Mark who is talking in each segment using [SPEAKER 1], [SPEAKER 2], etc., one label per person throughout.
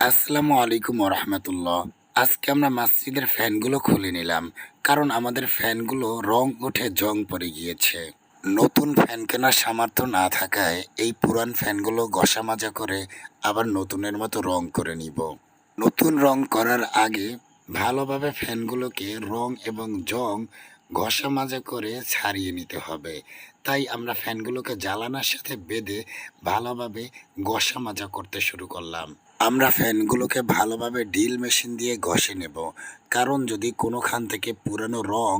[SPEAKER 1] আসসালামু আলাইকুম ওরহমতুল্লাহ। আজকে আমরা মসজিদের ফ্যানগুলো খুলে নিলাম, কারণ আমাদের ফ্যানগুলো রং উঠে জং পড়ে গিয়েছে। নতুন ফ্যান কেনার সামর্থ্য না থাকায় এই পুরান ফ্যানগুলো ঘষা মাজা করে আবার নতুনের মতো রং করে নিব। নতুন রং করার আগে ভালোভাবে ফ্যানগুলোকে রং এবং জং ঘষা মাজা করে ছাড়িয়ে নিতে হবে। তাই আমরা ফ্যানগুলোকে জ্বালানার সাথে বেঁধে ভালোভাবে ঘষা মাজা করতে শুরু করলাম। আমরা ফ্যানগুলোকে ভালোভাবে ড্রিল মেশিন দিয়ে ঘষে নেব, কারণ যদি কোনোখান থেকে পুরানো রং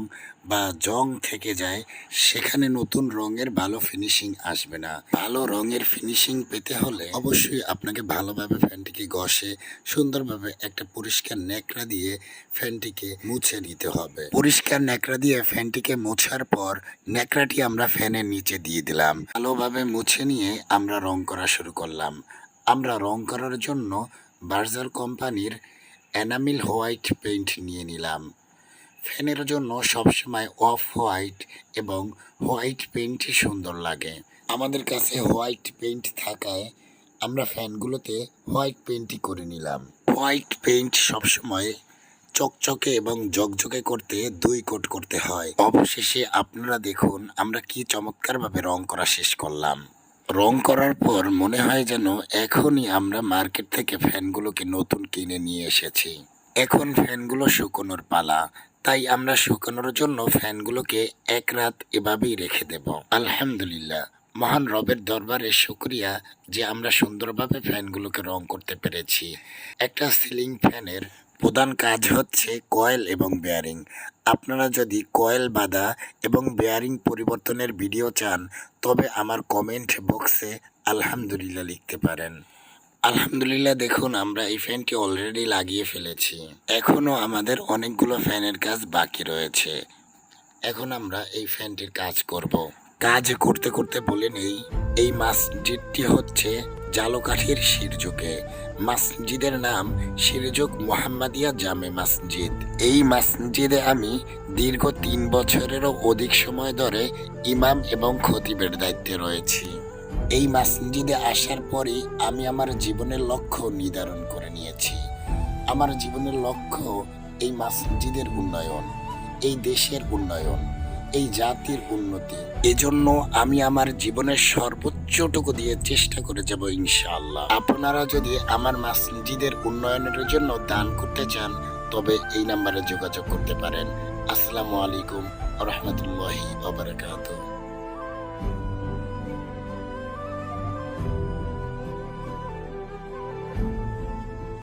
[SPEAKER 1] বা জং থেকে যায়, সেখানে নতুন রঙের ভালো ফিনিশিং আসবে না। ভালো রঙের ফিনিশিং পেতে হলে অবশ্যই আপনাকে ভালোভাবে ফ্যানটিকে ঘষে সুন্দরভাবে একটা পরিষ্কার ন্যাকড়া দিয়ে ফ্যানটিকে মুছে নিতে হবে। পরিষ্কার ন্যাকড়া দিয়ে ফ্যানটিকে মোছার পর ন্যাকড়াটি আমরা ফ্যানের নিচে দিয়ে দিলাম। ভালোভাবে মুছে নিয়ে আমরা রং করা শুরু করলাম। আমরা রং করার জন্য বার্জার কোম্পানির এনামিল হোয়াইট পেইন্ট নিয়ে নিলাম। ফ্যানের জন্য সবসময় অফ হোয়াইট এবং হোয়াইট পেইন্টই সুন্দর লাগে। আমাদের কাছে হোয়াইট পেইন্ট থাকায় আমরা ফ্যানগুলোতে হোয়াইট পেইন্টই করে নিলাম। হোয়াইট পেইন্ট সবসময় চকচকে এবং ঝকঝকে করতে 2 কোট করতে হয়। অবশেষে আপনারা দেখুন আমরা কি চমৎকারভাবে রং করা শেষ করলাম। রং করার পর মনে হয় যেন এখনই আমরা মার্কেট থেকে ফ্যানগুলোকে নতুন কিনে নিয়ে এসেছি। এখন ফ্যানগুলো শুকোনোর পালা, তাই আমরা শুকানোর জন্য ফ্যানগুলোকে 1 রাত এভাবেই রেখে দেব। আলহামদুলিল্লাহ, মহান রবের দরবারে শুকরিয়া যে আমরা সুন্দরভাবে ফ্যানগুলোকে রং করতে পেরেছি। একটা সিলিং ফ্যানের প্রধান কাজ হচ্ছে কয়েল এবং বেয়ারিং। আপনারা যদি কয়েল বাঁধা এবং বেয়ারিং পরিবর্তনের ভিডিও চান, তবে আমার কমেন্ট বক্সে আলহামদুলিল্লাহ লিখতে পারেন। আলহামদুলিল্লাহ, দেখুন আমরা এই ফ্যানটি অলরেডি লাগিয়ে ফেলেছি। এখনও আমাদের অনেকগুলো ফ্যানের কাজ বাকি রয়েছে। এখন আমরা এই ফ্যানটির কাজ করব। কাজ করতে করতে বলে নেই, এই মসজিদটি হচ্ছে জালকাঠির শিরজুকে। মসজিদের নাম শিরজুক মোহাম্মদিয়া জামে মসজিদ। এই মসজিদে আমি দীর্ঘ 3 বছরেরও অধিক সময় ধরে ইমাম এবং খতিবের দায়িত্বে রয়েছি। এই মসজিদে আসার পরই আমি আমার জীবনের লক্ষ্য নির্ধারণ করে নিয়েছি। আমার জীবনের লক্ষ্য এই মসজিদের উন্নয়ন, এই দেশের উন্নয়ন, এই জাতির উন্নতি। এজন্য আমি আমার জীবনের সর্বোচ্চটুকু দিয়ে চেষ্টা করে যাব ইনশাআল্লাহ। আপনারা যদি আমার মসজিদের উন্নয়নের জন্য দান করতে চান, তবে এই নাম্বারে যোগাযোগ করতে পারেন। আসসালামু আলাইকুম ওয়া রাহমাতুল্লাহি ওয়া বারাকাতুহু।